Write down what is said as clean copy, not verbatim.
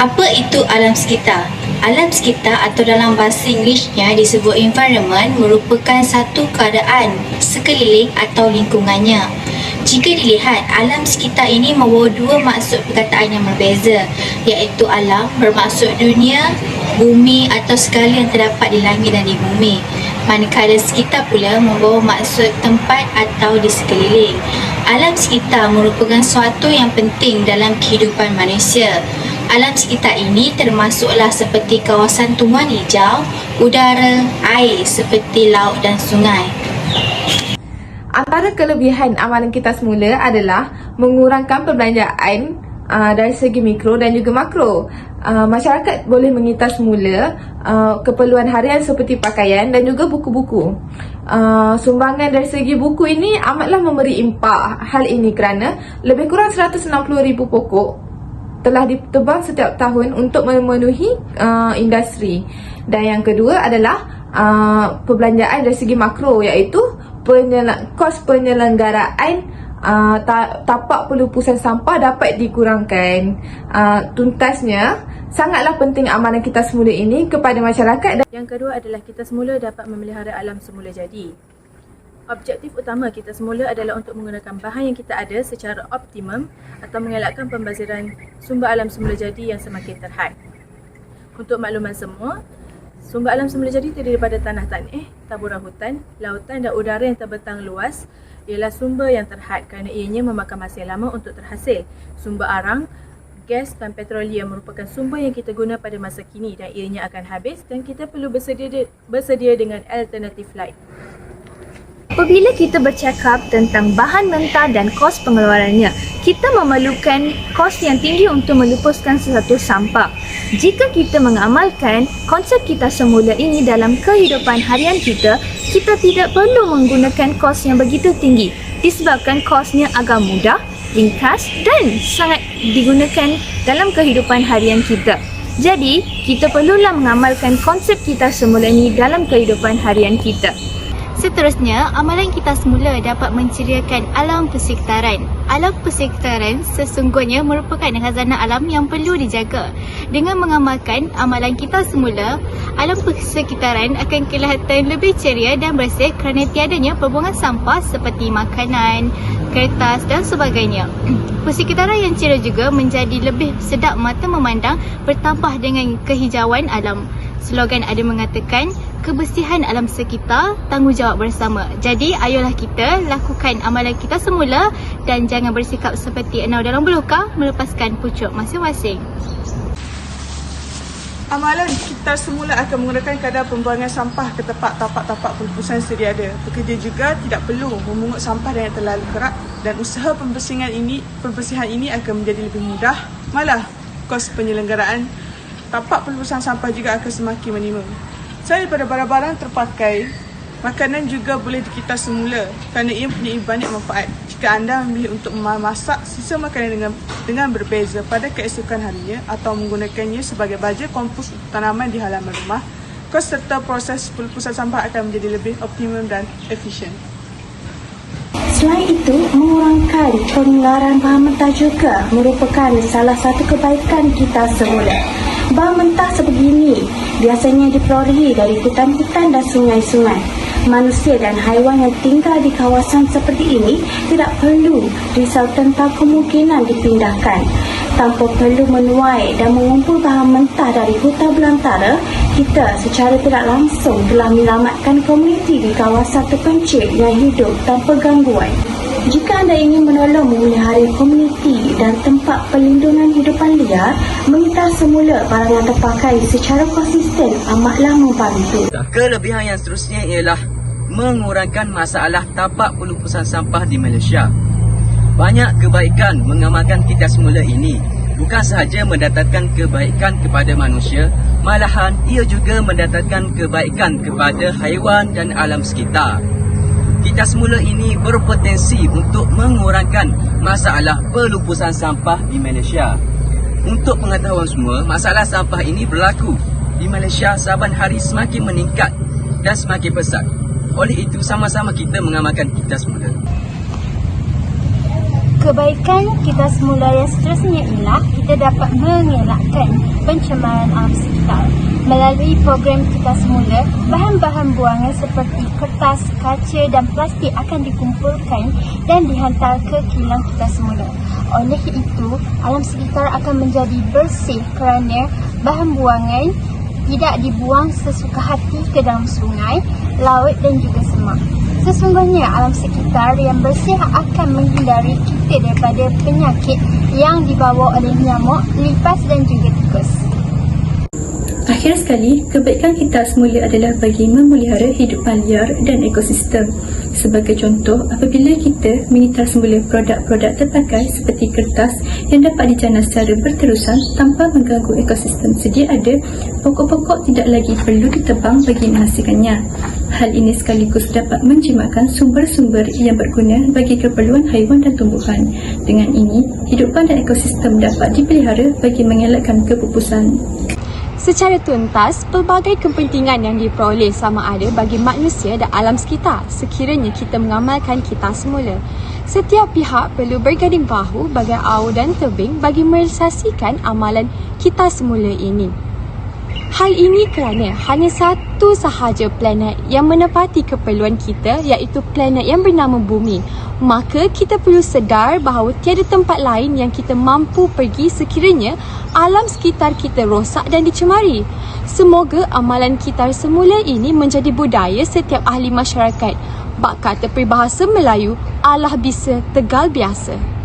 Apa itu alam sekitar? Alam sekitar atau dalam bahasa Inggerisnya disebut environment merupakan satu keadaan sekeliling atau lingkungannya. Jika dilihat, alam sekitar ini membawa dua maksud perkataan yang berbeza, iaitu alam bermaksud dunia, bumi atau segala yang terdapat di langit dan di bumi. Manakala sekitar pula membawa maksud tempat atau di sekeliling. Alam sekitar merupakan suatu yang penting dalam kehidupan manusia. Alam sekitar ini termasuklah seperti kawasan tumbuhan hijau, udara, air seperti laut dan sungai. Antara kelebihan amalan kita semula adalah mengurangkan perbelanjaan dari segi mikro dan juga makro. Masyarakat boleh mengitar semula keperluan harian seperti pakaian dan juga buku-buku. Sumbangan dari segi buku ini amatlah memberi impak. Hal ini kerana lebih kurang 160,000 pokok telah ditebang setiap tahun untuk memenuhi industri. Dan yang kedua adalah perbelanjaan dari segi makro, iaitu kos penyelenggaraan tapak pelupusan sampah dapat dikurangkan. Tuntasnya, sangatlah penting amalan kita semula ini kepada masyarakat. Yang kedua adalah kita semula dapat memelihara alam semula jadi. Objektif utama kita semula adalah untuk menggunakan bahan yang kita ada secara optimum atau mengelakkan pembaziran sumber alam semula jadi yang semakin terhad. Untuk makluman semua, sumber alam semula jadi terdiri daripada tanah tanah, taburan hutan, lautan dan udara yang terbentang luas ialah sumber yang terhad kerana ianya memakan masa yang lama untuk terhasil. Sumber arang, gas dan petroleum merupakan sumber yang kita guna pada masa kini dan ianya akan habis dan kita perlu bersedia dengan alternatif lain. Apabila kita bercakap tentang bahan mentah dan kos pengeluarannya, kita memerlukan kos yang tinggi untuk melupuskan sesuatu sampah. Jika kita mengamalkan konsep kita semula ini dalam kehidupan harian kita, kita tidak perlu menggunakan kos yang begitu tinggi disebabkan kosnya agak mudah, ringkas dan sangat digunakan dalam kehidupan harian kita. Jadi, kita perlulah mengamalkan konsep kita semula ini dalam kehidupan harian kita. Seterusnya, amalan kita semula dapat menceriakan alam persekitaran. Alam persekitaran sesungguhnya merupakan khazanah alam yang perlu dijaga. Dengan mengamalkan amalan kita semula, alam persekitaran akan kelihatan lebih ceria dan bersih kerana tiadanya pembuangan sampah seperti makanan, kertas dan sebagainya. Persekitaran yang ceria juga menjadi lebih sedap mata memandang bertambah dengan kehijauan alam. Slogan ada mengatakan, kebersihan alam sekitar, tanggungjawab bersama. Jadi, ayolah kita lakukan amalan kita semula dan jangan bersikap seperti enau dalam belukar melepaskan pucuk masing-masing. Amalan kita semula akan menggunakan kadar pembuangan sampah ke tempat tapak-tapak pelupusan sedia ada. Pekerja juga tidak perlu memungut sampah yang terlalu kerap dan usaha pembersihan ini akan menjadi lebih mudah. Malah, kos penyelenggaraan tapak pelupusan sampah juga akan semakin minimum. Selain daripada barang-barang terpakai, makanan juga boleh dikitar semula kerana ia mempunyai banyak manfaat. Jika anda memilih untuk memasak sisa makanan dengan berbeza pada keesokan harinya atau menggunakannya sebagai baja kompos untuk tanaman di halaman rumah, kos serta proses pelupusan sampah akan menjadi lebih optimum dan efisien. Selain itu, mengurangkan pengeluaran bahan mentah juga merupakan salah satu kebaikan kita semula. Bahan mentah sebegini biasanya diperolehi dari hutan-hutan dan sungai-sungai. Manusia dan haiwan yang tinggal di kawasan seperti ini tidak perlu risau tentang kemungkinan dipindahkan. Tanpa perlu menuai dan mengumpul bahan mentah dari hutan belantara, kita secara tidak langsung telah menyelamatkan komuniti di kawasan terpencil yang hidup tanpa gangguan. Jika anda ingin menolong memelihara komuniti dan tempat perlindungan hidupan liar, mengitar semula barang yang terpakai secara konsisten amatlah membantu. Kelebihan yang seterusnya ialah mengurangkan masalah tapak pelupusan sampah di Malaysia. Banyak kebaikan mengamalkan kita semula ini. Bukan sahaja mendatangkan kebaikan kepada manusia, malahan ia juga mendatangkan kebaikan kepada haiwan dan alam sekitar. Kita semula ini berpotensi untuk mengurangkan masalah pelupusan sampah di Malaysia. Untuk pengetahuan semua, masalah sampah ini berlaku di Malaysia saban hari semakin meningkat dan semakin pesat. Oleh itu, sama-sama kita mengamalkan kita semula. Kebaikan kita semula yang seterusnya ialah kita dapat mengelakkan pencemaran alam sekitar. Melalui program kita semula, bahan-bahan buangan seperti kertas, kaca dan plastik akan dikumpulkan dan dihantar ke kilang kita semula. Oleh itu, alam sekitar akan menjadi bersih kerana bahan buangan tidak dibuang sesuka hati ke dalam sungai, laut dan juga semak. Sesungguhnya alam sekitar yang bersih akan menghindari kita daripada penyakit yang dibawa oleh nyamuk, lipas dan juga tikus. Akhir sekali, kebaikan kita semula adalah bagi memelihara hidupan liar dan ekosistem. Sebagai contoh, apabila kita mengitar semula produk-produk terpakai seperti kertas yang dapat dijana secara berterusan tanpa mengganggu ekosistem sedia ada, pokok-pokok tidak lagi perlu ditebang bagi menghasilkannya. Hal ini sekaligus dapat menjimatkan sumber-sumber yang berguna bagi keperluan haiwan dan tumbuhan. Dengan ini, hidupan dan ekosistem dapat dipelihara bagi mengelakkan kepupusan. Secara tuntas, pelbagai kepentingan yang diperoleh sama ada bagi manusia dan alam sekitar sekiranya kita mengamalkan kita semula. Setiap pihak perlu berganding bahu bagai aur dan tebing bagi merealisasikan amalan kita semula ini. Hal ini kerana hanya satu sahaja planet yang menepati keperluan kita, iaitu planet yang bernama Bumi. Maka kita perlu sedar bahawa tiada tempat lain yang kita mampu pergi sekiranya alam sekitar kita rosak dan dicemari. Semoga amalan kita semula ini menjadi budaya setiap ahli masyarakat. Bak kata peribahasa Melayu, Allah bisa tegal biasa.